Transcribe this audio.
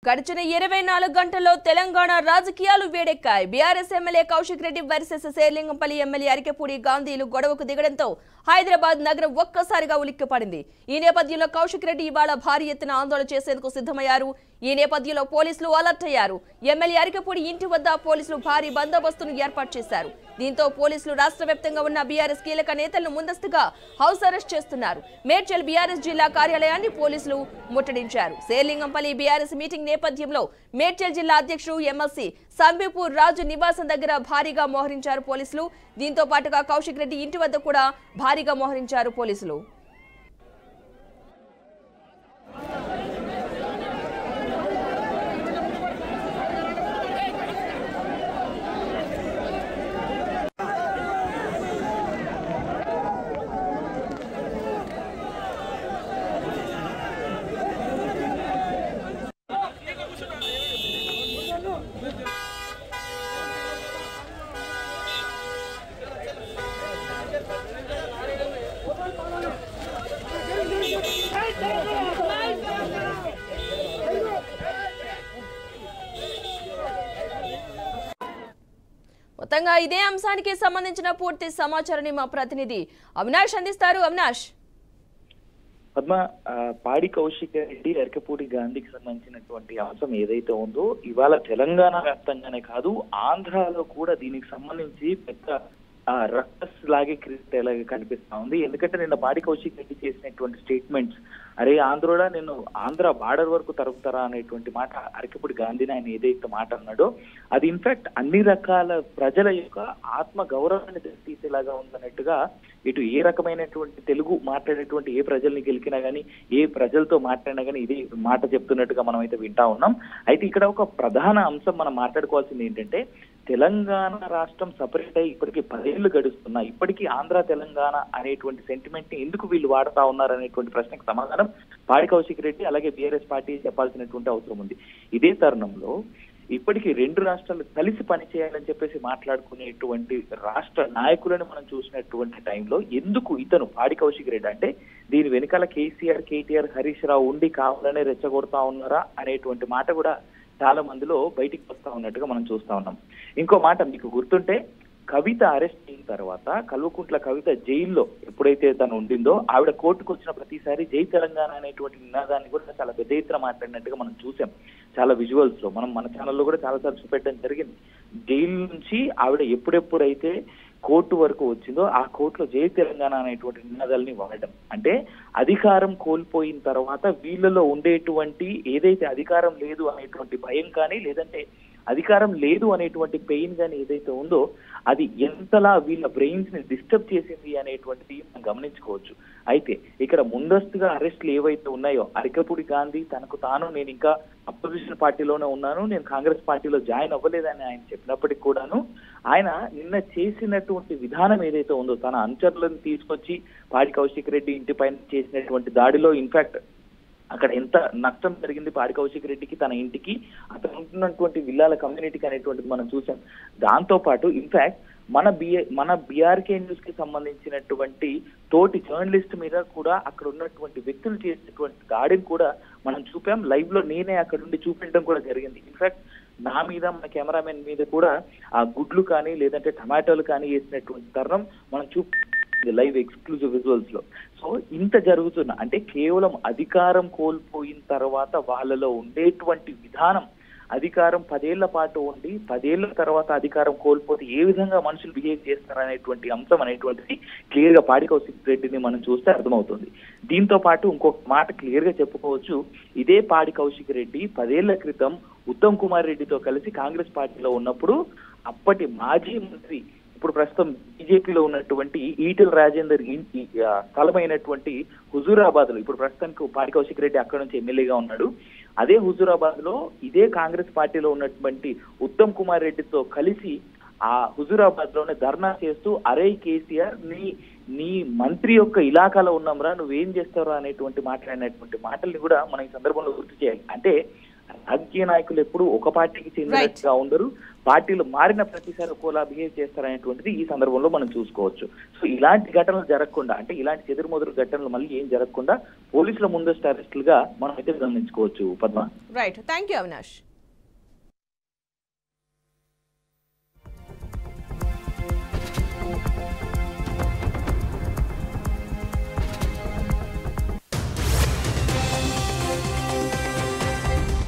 గడిచిన 24 గంటల్లో తెలంగాణ రాజకీయాలు వేడెక్కాయి. BRS MLA Kaushik Reddy versus Serilingampally MLA Arikepudi గాంధీలు గొడవకు దిగడంతో హైదరాబాద్ నగరం ఒక్కసారిగా ఉలిక్కిపడింది. ఈ నేపథ్యంలో కౌశిక్ రెడ్డి ఇవాళ భారీ ఎత్తున ఆందోళన చేసేందుకు సిద్ధమయ్యారు. ఈ నేపథ్యంలో పోలీసులు అలర్ట్ అయ్యారు. ఎమ్మెల్యే అరికెపూడి ఇంటి వద్ద పోలీసులు భారీ బందోబస్తును ఏర్పాటు చేశారు. దీంతో పోలీసులు రాష్ట్ర వ్యాప్తంగా ఉన్న బీఆర్ఎస్ కీలక నేతలను ముందస్తుగా హౌస్ అరెస్ట్ చేస్తున్నారు. మేడ్చల్ బీఆర్ఎస్ జిల్లా కార్యాలయాన్ని పోలీసులు ముట్టడించారు. శేర్లింగంపల్లి బీఆర్ఎస్ మీటింగ్ నేపథ్యంలో మేడ్చల్ జిల్లా అధ్యక్షుడు ఎమ్మెల్సీ సంబీపూర్ రాజు నివాసం దగ్గర భారీగా మోహరించారు పోలీసులు. దీంతో పాటుగా కౌశిక్ రెడ్డి ఇంటి వద్ద కూడా భారీగా మోహరించారు పోలీసులు. మొత్తంగా ఇదే అంశానికి సంబంధించిన పూర్తి సమాచారాన్ని మా ప్రతినిధి అవినాష్ అందిస్తారు. అవినాష్, పద్మ, పాడి కౌశిక్ రెడ్డి అరికెపూడి గాంధీకి సంబంధించినటువంటి అంశం ఏదైతే ఉందో ఇవాళ తెలంగాణ వ్యాప్తంగానే కాదు ఆంధ్రాలో కూడా దీనికి సంబంధించి పెద్ద రక్కస్ లాగే క్రియేట్ కనిపిస్తా ఉంది. ఎందుకంటే నిన్న పాడి కౌశిక్ రెడ్డి చేసినటువంటి స్టేట్మెంట్స్, అరే ఆంధ్రోడా నేను ఆంధ్ర బార్డర్ వరకు తరుపుతారా అనేటువంటి మాట అరికెపూడి గాంధీని ఆయన ఏదైతే మాట అన్నాడో అది ఇన్ఫాక్ట్ అన్ని రకాల ప్రజల యొక్క ఆత్మ గౌరవాన్ని తీసేలాగా ఉందన్నట్టుగా ఇటు ఏ రకమైనటువంటి తెలుగు మాట్లాడేటువంటి ఏ ప్రజల్ని గెలికినా గానీ ఏ ప్రజలతో మాట్లాడినా గానీ ఇదే మాట చెప్తున్నట్టుగా మనం అయితే వింటా ఉన్నాం. అయితే ఇక్కడ ఒక ప్రధాన అంశం మనం మాట్లాడుకోవాల్సింది ఏంటంటే తెలంగాణ రాష్ట్రం సపరేట్ అయ్యి ఇప్పటికీ 10 ఏళ్లు గడుస్తున్నా ఇప్పటికీ ఆంధ్ర తెలంగాణ అనేటువంటి సెంటిమెంట్ ని ఎందుకు వీళ్ళు వాడుతా ఉన్నారు అనేటువంటి ప్రశ్నకు సమాధానం పాడి కౌశిక్ రెడ్డి అలాగే బీఆర్ఎస్ పార్టీ చెప్పాల్సినటువంటి అవసరం ఉంది. ఇదే తరుణంలో ఇప్పటికీ 2 రాష్ట్రాలు కలిసి పనిచేయాలని చెప్పేసి మాట్లాడుకునేటువంటి రాష్ట్ర నాయకులను మనం చూసినటువంటి టైంలో ఎందుకు ఇతను పాడి కౌశిక్ రెడ్డి అంటే దీని వెనకాల కేసీఆర్, కేటీఆర్, హరీష్ రావు ఉండి కావాలనే రెచ్చగొడతా ఉన్నారా అనేటువంటి మాట కూడా చాలా మందిలో బయటికి వస్తా ఉన్నట్టుగా మనం చూస్తా ఉన్నాం. ఇంకో మాట మీకు గుర్తుంటే కవిత అరెస్ట్ అయిన తర్వాత కల్వకుంట్ల కవిత జైల్లో ఎప్పుడైతే తను ఉండిందో ఆవిడ కోర్టుకు వచ్చిన ప్రతిసారి జై తెలంగాణ అనేటువంటి నినాదాన్ని కూడా చాలా పెద్ద ఎత్తున మాట్లాడినట్టుగా మనం చూసాం. చాలా విజువల్స్ లో మనం మన ఛానల్లో కూడా చాలా సార్లు చూపెట్టడం జరిగింది. జైలు నుంచి ఆవిడ ఎప్పుడెప్పుడైతే కోర్టు వరకు వచ్చిందో ఆ కోర్టులో జై తెలంగాణ అనేటువంటి నినాదాలని వాడడం అంటే అధికారం కోల్పోయిన తర్వాత వీళ్ళలో ఉండేటువంటి ఏదైతే అధికారం లేదు అనేటువంటి భయం కానీ లేదంటే అధికారం లేదు అనేటువంటి పెయిన్ కానీ ఏదైతే ఉందో అది ఎంతలా వీళ్ళ బ్రెయిన్స్ ని డిస్టర్బ్ చేసింది అనేటువంటిది మనం గమనించుకోవచ్చు. అయితే ఇక్కడ ముందస్తుగా అరెస్టులు ఏవైతే ఉన్నాయో అరికెపూడి గాంధీ తనకు తాను నేను ఇంకా అపోజిషన్ పార్టీలోనే ఉన్నాను, నేను కాంగ్రెస్ పార్టీలో జాయిన్ అవ్వలేదని ఆయన చెప్పినప్పటికీ కూడాను ఆయన నిన్న చేసినటువంటి విధానం ఏదైతే ఉందో తన అనుచరులను తీసుకొచ్చి పాడి కౌశిక్ రెడ్డి ఇంటి పైన చేసినటువంటి దాడిలో ఇన్ఫాక్ట్ అక్కడ ఎంత నష్టం జరిగింది పాడి కౌశిక్ రెడ్డికి, తన ఇంటికి, అతను ఉంటున్నటువంటి విల్లాల కమ్యూనిటీకి అనేటువంటిది మనం చూసాం. దాంతో పాటు ఇన్ఫాక్ట్ మన బీఆర్కే న్యూస్ కి సంబంధించినటువంటి తోటి జర్నలిస్ట్ మీద కూడా అక్కడ ఉన్నటువంటి వ్యక్తులు చేసినటువంటి దాడిని కూడా మనం చూపాం. లైవ్ లో నేనే అక్కడ ఉండి చూపించడం కూడా జరిగింది. ఇన్ఫాక్ట్ నా మీద మన కెమెరామెన్ మీద కూడా ఆ గుడ్లు కానీ లేదంటే టమాటోలు కానీ వేసినటువంటి తరుణం మనం లైవ్ ఎక్స్క్లూజివ్ విజువల్స్ లో. సో ఇంత జరుగుతున్నా అంటే కేవలం అధికారం కోల్పోయిన తర్వాత వాళ్ళలో ఉండేటువంటి విధానం అధికారం 10 ఏళ్ల పాటు ఉండి 10 ఏళ్ల తర్వాత అధికారం కోల్పోతే ఏ విధంగా మనుషులు బిహేవ్ చేస్తారనేటువంటి అంశం అనేటువంటిది క్లియర్ గా పాడి కౌశిక్ రెడ్డిని మనం చూస్తే అర్థమవుతుంది. దీంతో పాటు ఇంకొక మాట క్లియర్ గా చెప్పుకోవచ్చు, ఇదే పాడి కౌశిక్ రెడ్డి 10 ఏళ్ల క్రితం ఉత్తమ్ కుమార్ రెడ్డితో కలిసి కాంగ్రెస్ పార్టీలో ఉన్నప్పుడు అప్పటి మాజీ మంత్రి ఇప్పుడు ప్రస్తుతం బీజేపీలో ఉన్నటువంటి ఈటెల రాజేందర్ స్థలమైనటువంటి హుజూరాబాద్ లో ఇప్పుడు ప్రస్తుతానికి పాడి కౌశిక్ రెడ్డి అక్కడ నుంచి ఎమ్మెల్యేగా ఉన్నాడు. అదే హుజూరాబాద్ లో ఇదే కాంగ్రెస్ పార్టీలో ఉన్నటువంటి ఉత్తమ్ కుమార్ రెడ్డితో కలిసి ఆ హుజూరాబాద్ లోనే ధర్నా చేస్తూ అరే కేసీఆర్ నీ మంత్రి యొక్క ఇలాకాలో ఉన్నాంరా నువ్వేం చేస్తారా అనేటువంటి మాట్లాడినటువంటి మాటల్ని కూడా మనం ఈ సందర్భంలో గుర్తు చేయాలి. అంటే రాజకీయ నాయకులు ఎప్పుడు ఒక పార్టీకి చెందినట్టుగా ఉండరు, పార్టీలు మారిన ప్రతిసారి ఒకలా బిహేవ్ చేస్తారనేటువంటిది ఈ సందర్భంలో మనం చూసుకోవచ్చు. సో ఇలాంటి ఘటనలు జరగకుండా, అంటే ఇలాంటి చెదురుమదురు ఘటనలు మళ్ళీ ఏం జరగకుండా పోలీసుల ముందస్తు అరెస్టులుగా మనం అయితే గమనించుకోవచ్చు Padma. Right, thank you Avinash.